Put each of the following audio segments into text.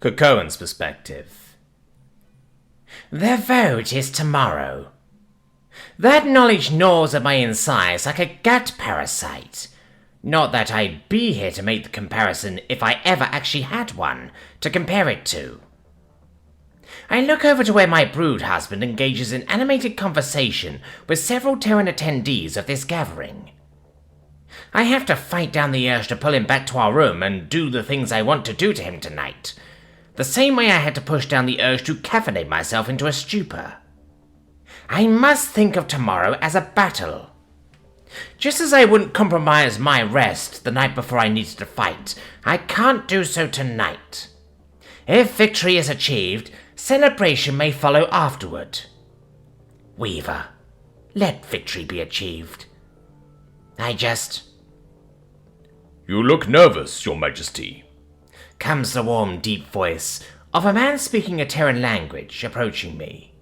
Cocoan's perspective. The vote is tomorrow. That knowledge gnaws at my insides like a gut parasite. Not that I'd be here to make the comparison if I ever actually had one to compare it to. I look over to where my brood husband engages in animated conversation with several Terran attendees of this gathering. I have to fight down the urge to pull him back to our room and do the things I want to do to him tonight, the same way I had to push down the urge to caffeinate myself into a stupor. I must think of tomorrow as a battle. Just as I wouldn't compromise my rest the night before I needed to fight, I can't do so tonight. If victory is achieved, celebration may follow afterward. Weaver, let victory be achieved. You look nervous, Your Majesty, comes the warm, deep voice of a man speaking a Terran language approaching me.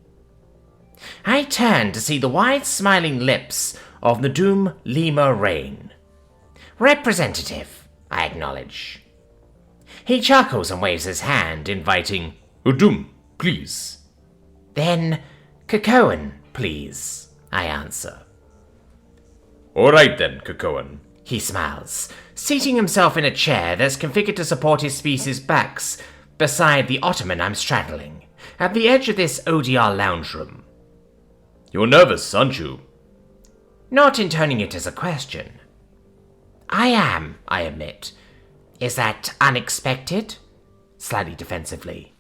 I turn to see the wide, smiling lips of Nadum Lima Rain. Representative, I acknowledge. He chuckles and waves his hand, inviting, Nadum, please. Then, Cocoan, please, I answer. All right then, Cocoan. He smiles, seating himself in a chair that's configured to support his species' backs beside the ottoman I'm straddling, at the edge of this ODR lounge room. You're nervous, aren't you? Not intoning it as a question. I am, I admit. Is that unexpected? Slightly defensively.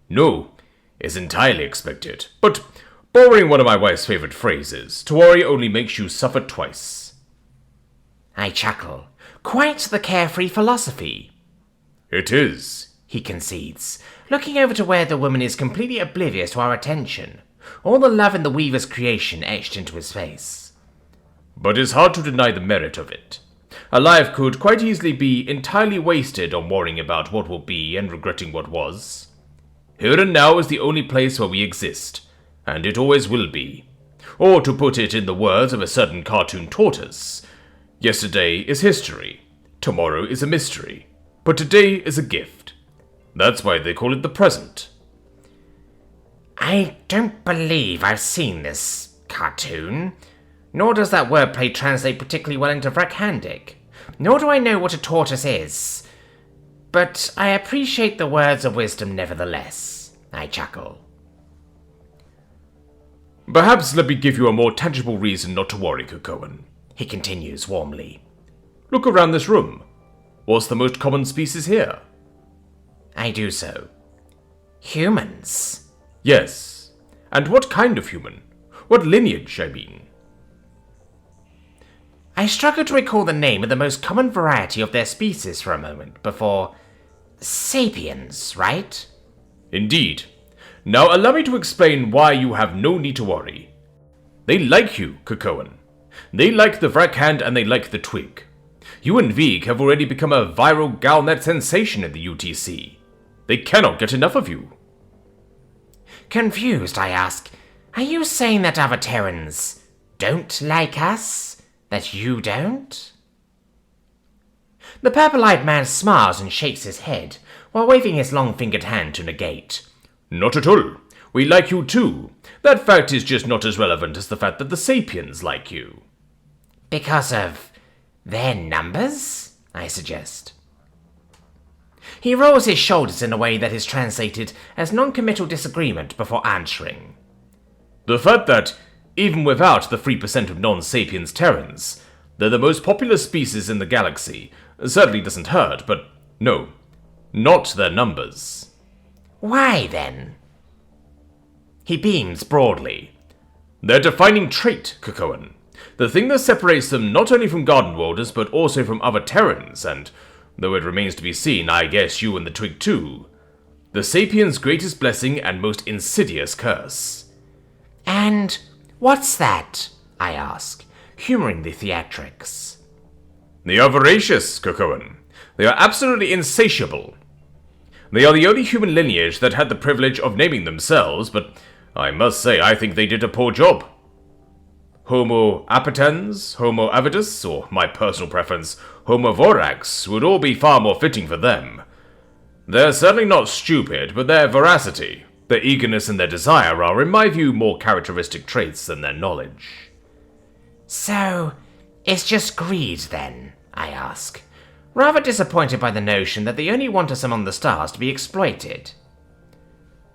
No, it's entirely expected. But, borrowing one of my wife's favorite phrases, to worry only makes you suffer twice. I chuckle. Quite the carefree philosophy. It is, he concedes, looking over to where the woman is completely oblivious to our attention, all the love in the Weaver's creation etched into his face. But it's hard to deny the merit of it. A life could quite easily be entirely wasted on worrying about what will be and regretting what was. Here and now is the only place where we exist, and it always will be. Or to put it in the words of a certain cartoon tortoise, yesterday is history, tomorrow is a mystery, but today is a gift. That's why they call it the present. I don't believe I've seen this cartoon, nor does that wordplay translate particularly well into Vrakhandic, nor do I know what a tortoise is. But I appreciate the words of wisdom nevertheless, I chuckle. Perhaps let me give you a more tangible reason not to worry, Cocoan, he continues warmly. Look around this room. What's the most common species here? I do so. Humans. Yes. And what kind of human? What lineage, I mean? I struggle to recall the name of the most common variety of their species for a moment before... Sapiens, right? Indeed. Now allow me to explain why you have no need to worry. They like you, Cocoan. They like the Vrakhand and they like the twig. You and Vig have already become a viral Galnet sensation in the UTC. They cannot get enough of you. Confused, I ask, are you saying that other Terrans don't like us? That you don't? The purple-eyed man smiles and shakes his head, while waving his long-fingered hand to negate. Not at all. We like you too. That fact is just not as relevant as the fact that the sapiens like you. Because of their numbers? I suggest. He rolls his shoulders in a way that is translated as non-committal disagreement before answering. The fact that, even without the 3% of non-sapiens Terrans, they're the most popular species in the galaxy, certainly doesn't hurt, but no, not their numbers. Why then? He beams broadly. Their defining trait, Cocoan. The thing that separates them not only from Garden Worlders, but also from other Terrans, and, though it remains to be seen, I guess you and the twig too. The sapiens' greatest blessing and most insidious curse. And what's that? I ask, humoring the theatrics. They are voracious, Cocoan. They are absolutely insatiable. They are the only human lineage that had the privilege of naming themselves, but I must say I think they did a poor job. Homo appetens, Homo avidus, or my personal preference, Homo vorax, would all be far more fitting for them. They're certainly not stupid, but their veracity, their eagerness and their desire are, in my view, more characteristic traits than their knowledge. So, it's just greed then, I ask, rather disappointed by the notion that they only want us among the stars to be exploited.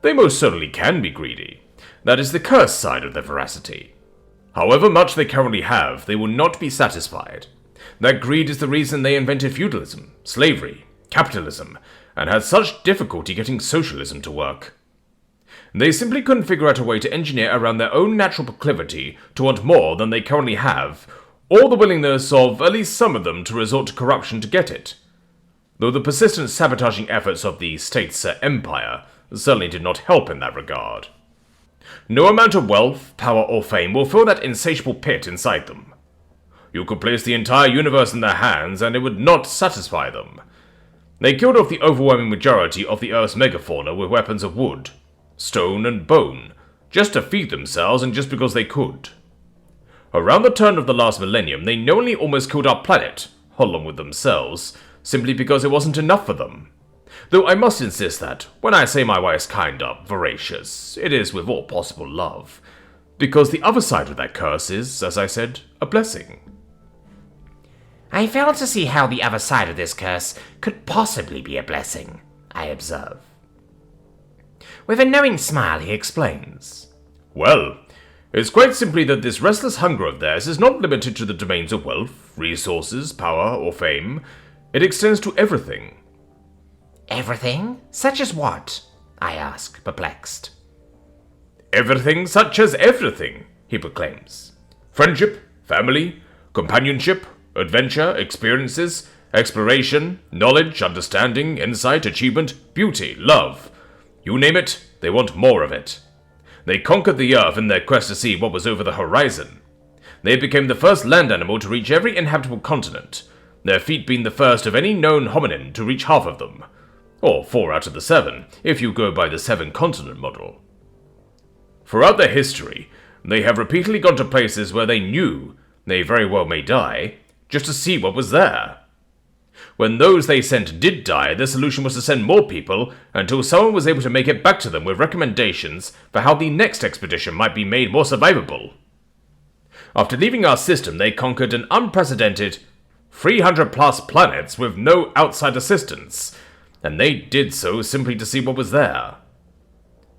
They most certainly can be greedy. That is the cursed side of their veracity. However much they currently have, they will not be satisfied. That greed is the reason they invented feudalism, slavery, capitalism, and had such difficulty getting socialism to work. They simply couldn't figure out a way to engineer around their own natural proclivity to want more than they currently have, or the willingness of at least some of them to resort to corruption to get it. Though the persistent sabotaging efforts of the state's empire certainly did not help in that regard. No amount of wealth, power, or fame will fill that insatiable pit inside them. You could place the entire universe in their hands and it would not satisfy them. They killed off the overwhelming majority of the Earth's megafauna with weapons of wood, stone, and bone, just to feed themselves and just because they could. Around the turn of the last millennium, they knowingly almost killed our planet, along with themselves, simply because it wasn't enough for them. Though I must insist that, when I say my wife's kind of voracious, it is with all possible love, because the other side of that curse is, as I said, a blessing. I fail to see how the other side of this curse could possibly be a blessing, I observe. With a knowing smile, he explains. Well, it's quite simply that this restless hunger of theirs is not limited to the domains of wealth, resources, power, or fame. It extends to everything. Everything? Such as what? I ask, perplexed. Everything such as everything, he proclaims. Friendship, family, companionship, adventure, experiences, exploration, knowledge, understanding, insight, achievement, beauty, love. You name it, they want more of it. They conquered the earth in their quest to see what was over the horizon. They became the first land animal to reach every inhabitable continent, their feet being the first of any known hominin to reach half of them. Or 4 out of the 7, if you go by the 7-continent model. Throughout their history, they have repeatedly gone to places where they knew they very well may die, just to see what was there. When those they sent did die, their solution was to send more people until someone was able to make it back to them with recommendations for how the next expedition might be made more survivable. After leaving our system, they conquered an unprecedented 300-plus planets with no outside assistance, and they did so simply to see what was there.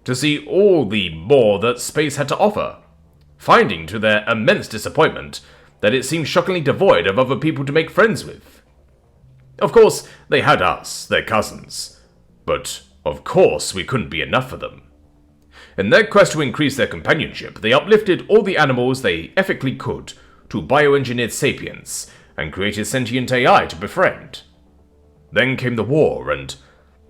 To see all the more that space had to offer, finding to their immense disappointment that it seemed shockingly devoid of other people to make friends with. Of course, they had us, their cousins, but of course we couldn't be enough for them. In their quest to increase their companionship, they uplifted all the animals they ethically could to bioengineered sapiens and created sentient AI to befriend. Then came the war, and,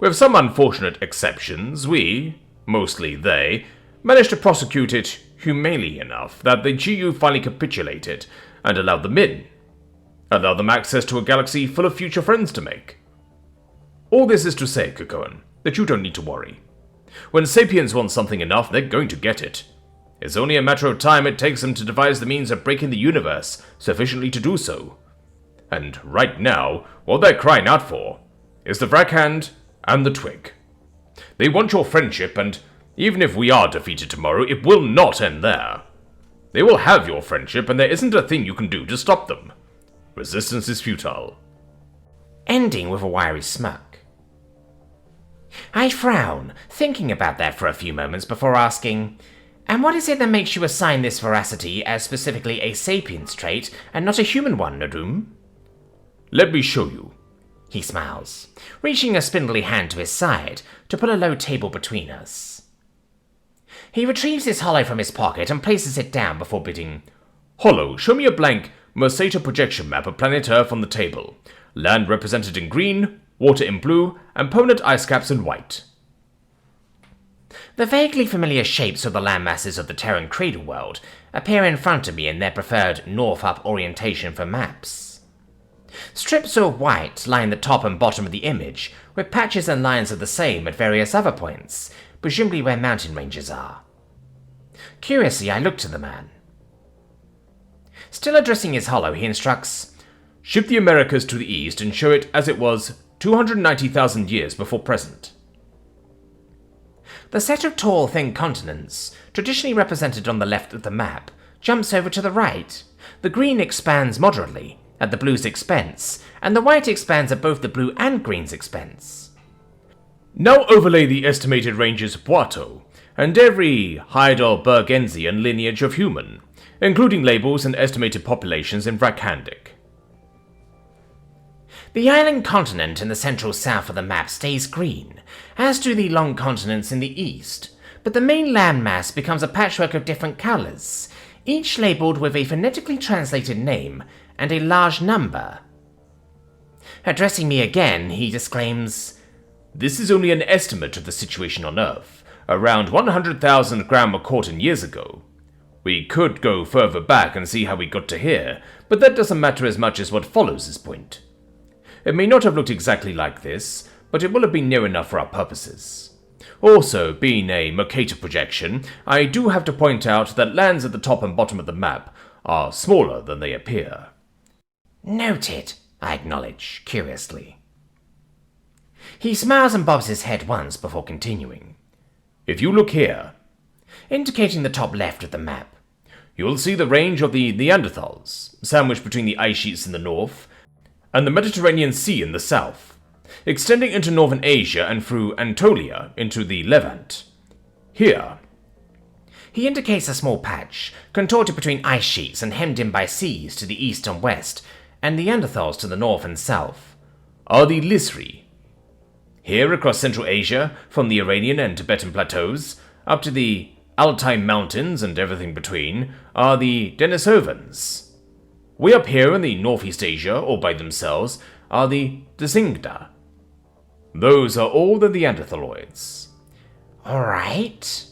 with some unfortunate exceptions, we, mostly they, managed to prosecute it humanely enough that the GU finally capitulated and allowed them in. Allowed them access to a galaxy full of future friends to make. All this is to say, Kukoan, that you don't need to worry. When sapiens want something enough, they're going to get it. It's only a matter of time it takes them to devise the means of breaking the universe sufficiently to do so. And right now, what they're crying out for is the Vrackhand and the Twig. They want your friendship, and even if we are defeated tomorrow, it will not end there. They will have your friendship, and there isn't a thing you can do to stop them. Resistance is futile. Ending with a wiry smirk. I frown, thinking about that for a few moments before asking, and what is it that makes you assign this veracity as specifically a sapiens trait and not a human one, Nadum? Let me show you. He smiles, reaching a spindly hand to his side to put a low table between us. He retrieves his hollow from his pocket and places it down before bidding, Hollow, show me a blank Mercator projection map of planet Earth on the table. Land represented in green, water in blue, and permanent ice caps in white. The vaguely familiar shapes of the landmasses of the Terran cradle world appear in front of me in their preferred north-up orientation for maps. Strips of white line the top and bottom of the image, with patches and lines of the same at various other points, presumably where mountain ranges are. Curiously, I look to the man. Still addressing his hollow, he instructs, Shift the Americas to the east and show it as it was 290,000 years before present. The set of tall, thin continents, traditionally represented on the left of the map, jumps over to the right. The green expands moderately, at the blue's expense, and the white expands at both the blue and green's expense. Now overlay the estimated ranges of Boito, and every Heidelbergensian lineage of human, including labels and estimated populations in Vrackhandic. The island continent in the central south of the map stays green, as do the long continents in the east, but the main landmass becomes a patchwork of different colours, each labelled with a phonetically translated name and a large number. Addressing me again, he disclaims, "This is only an estimate of the situation on Earth, around 100,000 Graham-Corton years ago. We could go further back and see how we got to here, but that doesn't matter as much as what follows this point. It may not have looked exactly like this, but it will have been near enough for our purposes. Also, being a Mercator projection, I do have to point out that lands at the top and bottom of the map are smaller than they appear." "Noted," I acknowledge, curiously. He smiles and bobs his head once before continuing. "If you look here," indicating the top left of the map, "you'll see the range of the Neanderthals, sandwiched between the ice sheets in the north and the Mediterranean Sea in the south, extending into northern Asia and through Anatolia into the Levant. Here," he indicates a small patch, contorted between ice sheets and hemmed in by seas to the east and west, and Neanderthals to the north and south, "are the Lisri. Here across Central Asia, from the Iranian and Tibetan plateaus, up to the Altai Mountains and everything between, are the Denisovans. Way up here in the Northeast Asia, all by themselves, are the Dzingda. Those are all the Neanderthaloids." "All right."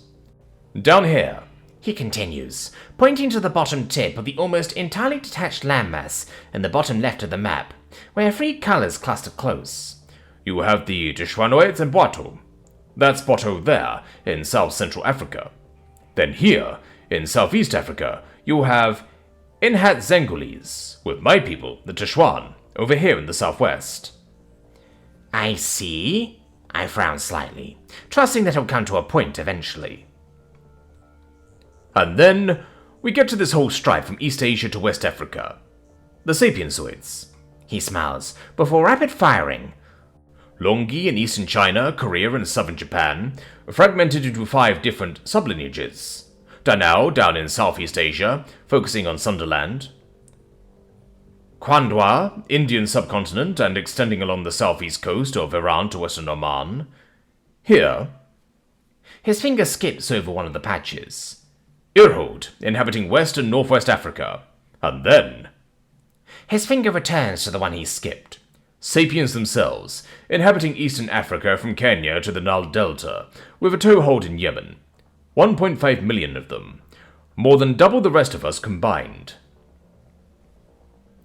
"Down here," he continues, pointing to the bottom tip of the almost entirely detached landmass in the bottom left of the map, where three colours cluster close, "you have the Tshwanoids and Boito. That's Boito there, in south-central Africa. Then here, in southeast Africa, you have Inhat Zengulis, with my people, the Tshwan, over here in the southwest." "I see." I frown slightly, trusting that he'll come to a point eventually. "And then we get to this whole stripe from East Asia to West Africa. The Sapiensoids," he smiles, before rapid firing. "Longi in eastern China, Korea, and southern Japan, fragmented into 5 different sublineages. Danao down in Southeast Asia, focusing on Sunderland. Kwandwa, Indian subcontinent, and extending along the southeast coast of Iran to western Oman. Here," his finger skips over one of the patches, "Irhod, inhabiting West and Northwest Africa. And then," his finger returns to the one he skipped, "Sapiens themselves, inhabiting Eastern Africa from Kenya to the Nile Delta, with a toehold in Yemen. 1.5 million of them, more than double the rest of us combined."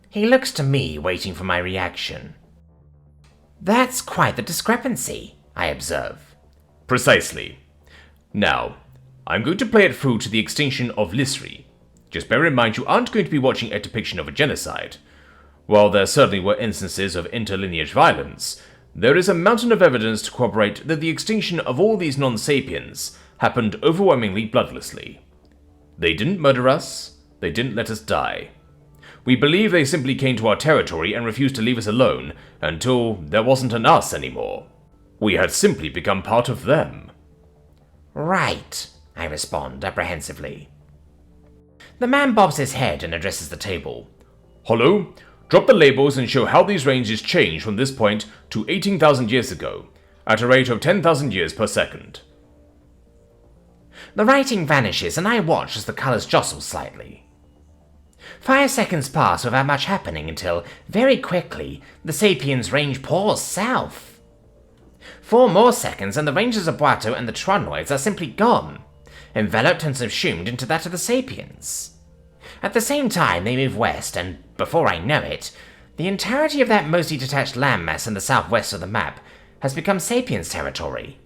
He looks to me, waiting for my reaction. "That's quite the discrepancy," I observe. "Precisely. Now, I'm going to play it through to the extinction of Lisri. Just bear in mind you aren't going to be watching a depiction of a genocide. While there certainly were instances of interlineage violence, there is a mountain of evidence to corroborate that the extinction of all these non-sapiens happened overwhelmingly bloodlessly. They didn't murder us, they didn't let us die. We believe they simply came to our territory and refused to leave us alone until there wasn't an us anymore. We had simply become part of them." "Right," I respond apprehensively. The man bobs his head and addresses the table. "Hollow, drop the labels and show how these ranges change from this point to 18,000 years ago, at a rate of 10,000 years per second." The writing vanishes and I watch as the colours jostle slightly. 5 seconds pass without much happening until, very quickly, the Sapiens range pours south. 4 more seconds and the ranges of Boito and the Tshwanoids are simply gone, enveloped and subsumed into that of the Sapiens. At the same time they move west and, before I know it, the entirety of that mostly detached landmass in the southwest of the map has become Sapiens territory.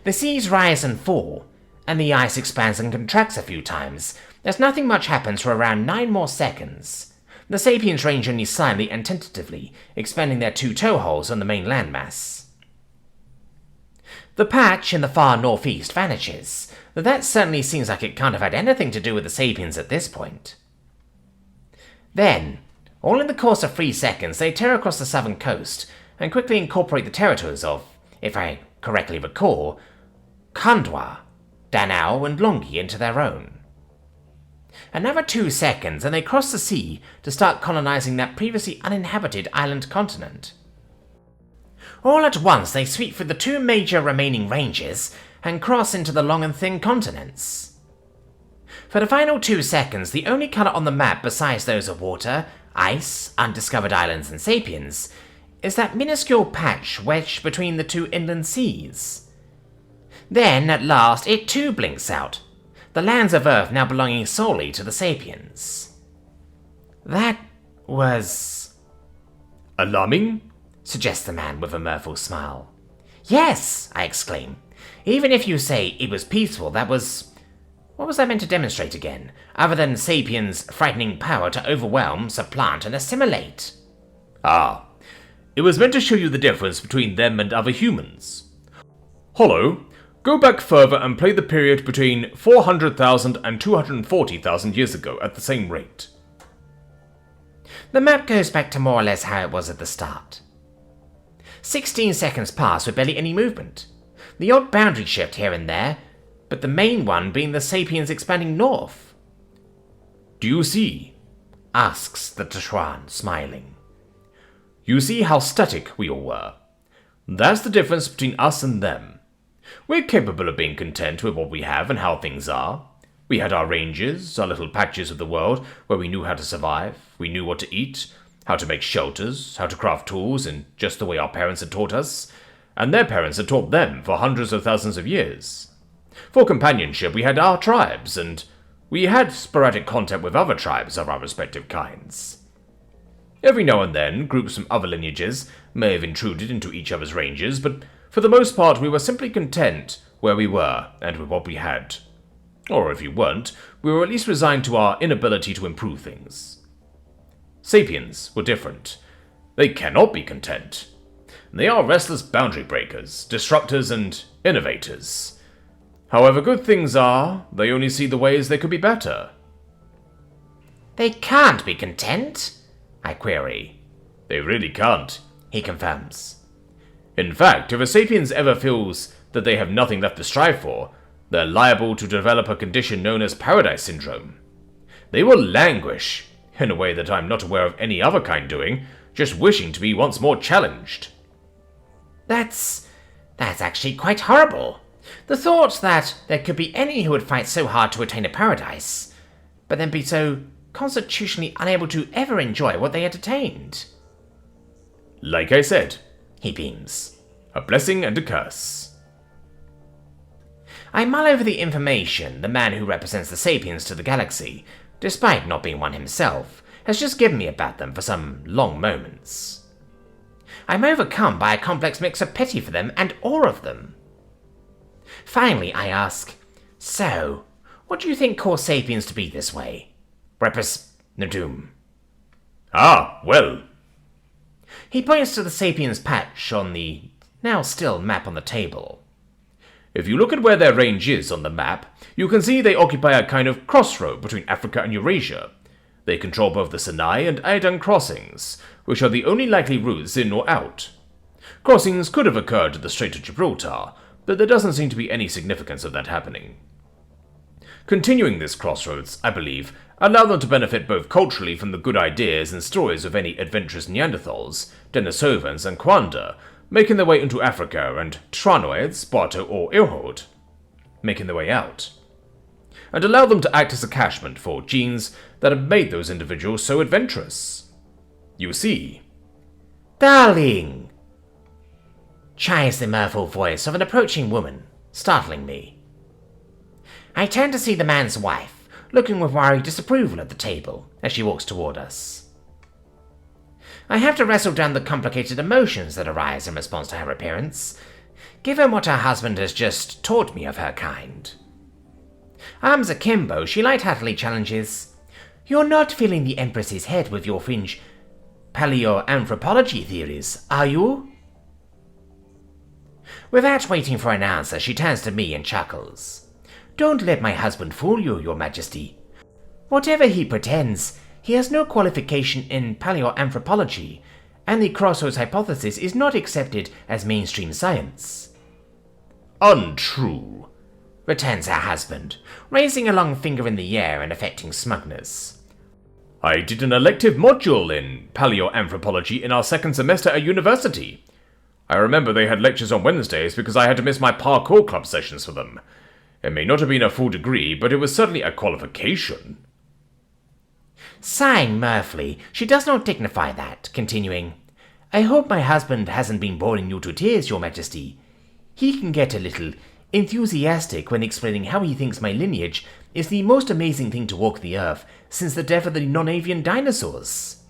The seas rise and fall, and the ice expands and contracts a few times, as nothing much happens for around 9 more seconds, The sapiens range only silently and tentatively, expanding their 2 toe holes on the main landmass. The patch in the far northeast vanishes. That certainly seems like it can't have had anything to do with the sapiens at this point. Then, all in the course of 3 seconds, they tear across the southern coast and quickly incorporate the territories of, if I correctly recall, Khandwa, Danao, and Longi into their own. Another 2 seconds and they cross the sea to start colonizing that previously uninhabited island continent. All at once they sweep through the 2 major remaining ranges and cross into the long and thin continents. For the final 2 seconds, the only colour on the map besides those of water, ice, undiscovered islands and sapiens is that minuscule patch wedged between the 2 inland seas. Then, at last, it too blinks out, the lands of Earth now belonging solely to the sapiens. That was... Alarming? Suggests the man with a mirthful smile. Yes, I exclaim. Even if you say it was peaceful, that was... What was that meant to demonstrate again, other than sapiens' frightening power to overwhelm, supplant, and assimilate? Ah, it was meant to show you the difference between them and other humans. Hollow, go back further and play the period between 400,000 and 240,000 years ago at the same rate. The map goes back to more or less how it was at the start. 16 seconds pass with barely any movement. The odd boundary shift here and there, but the main one being the sapiens expanding north. Do you see? Asks the Tshirt, smiling. You see how static we all were. That's the difference between us and them. We're capable of being content with what we have and how things are. We had our ranges, our little patches of the world where we knew how to survive, we knew what to eat, how to make shelters, how to craft tools in just the way our parents had taught us, and their parents had taught them for hundreds of thousands of years. For companionship, we had our tribes, and we had sporadic contact with other tribes of our respective kinds. Every now and then, groups from other lineages may have intruded into each other's ranges, but for the most part we were simply content where we were and with what we had. Or if we weren't, we were at least resigned to our inability to improve things. Sapiens were different. They cannot be content. They are restless boundary breakers, disruptors, and innovators. However good things are, they only see the ways they could be better. They can't be content? I query. They really can't, he confirms. In fact, if a sapiens ever feels that they have nothing left to strive for, they're liable to develop a condition known as paradise syndrome. They will languish, in a way that I'm not aware of any other kind doing, just wishing to be once more challenged. That's actually quite horrible. The thought that there could be any who would fight so hard to attain a paradise, but then be so constitutionally unable to ever enjoy what they had attained. Like I said, he beams. A blessing and a curse. I mull over the information the man who represents the sapiens to the galaxy, despite not being one himself, has just given me about them for some long moments. I'm overcome by a complex mix of pity for them and awe of them. Finally, I ask, so, what do you think caused sapiens to be this way? Nadum. Ah, well. He points to the sapiens patch on the now still map on the table. If you look at where their range is on the map, you can see they occupy a kind of crossroad between Africa and Eurasia. They control both the Sinai and Aedan crossings, which are the only likely routes in or out. Crossings could have occurred at the Strait of Gibraltar, but there doesn't seem to be any significance of that happening. Continuing this crossroads, I believe, allow them to benefit both culturally from the good ideas and stories of any adventurous Neanderthals, Denisovans, and Kwanda, making their way into Africa, and Tranoids, Bato, or Ilhod, making their way out. And allow them to act as a catchment for genes that have made those individuals so adventurous. You see. Darling! Chimes the mirthful voice of an approaching woman, startling me. I turn to see the man's wife, looking with worried disapproval at the table as she walks toward us. I have to wrestle down the complicated emotions that arise in response to her appearance, given what her husband has just taught me of her kind. Arms akimbo, she lightheartedly challenges, You're not filling the Empress's head with your fringe paleoanthropology theories, are you? Without waiting for an answer, she turns to me and chuckles. Don't let my husband fool you, Your Majesty. Whatever he pretends, he has no qualification in paleoanthropology, and the crossroads hypothesis is not accepted as mainstream science. Untrue, returns her husband, raising a long finger in the air and affecting smugness. I did an elective module in paleoanthropology in our second semester at university. I remember they had lectures on Wednesdays because I had to miss my parkour club sessions for them. It may not have been a full degree, but it was certainly a qualification. Sighing mirthfully, she does not dignify that, continuing, I hope my husband hasn't been boring you to tears, Your Majesty. He can get a little enthusiastic when explaining how he thinks my lineage is the most amazing thing to walk the earth since the death of the non-avian dinosaurs.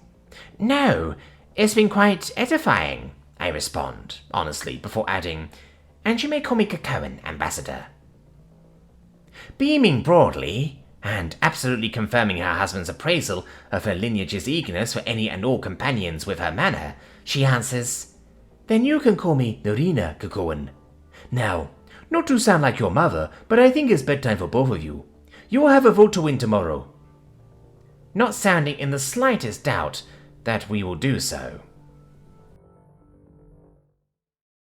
No, it's been quite edifying, I respond, honestly, before adding, and you may call me Cocoan, Ambassador. Beaming broadly, and absolutely confirming her husband's appraisal of her lineage's eagerness for any and all companions with her manner, she answers, Then you can call me Norina, Cocoan. Now, not to sound like your mother, but I think it's bedtime for both of you. You will have a vote to win tomorrow. Not sounding in the slightest doubt that we will do so.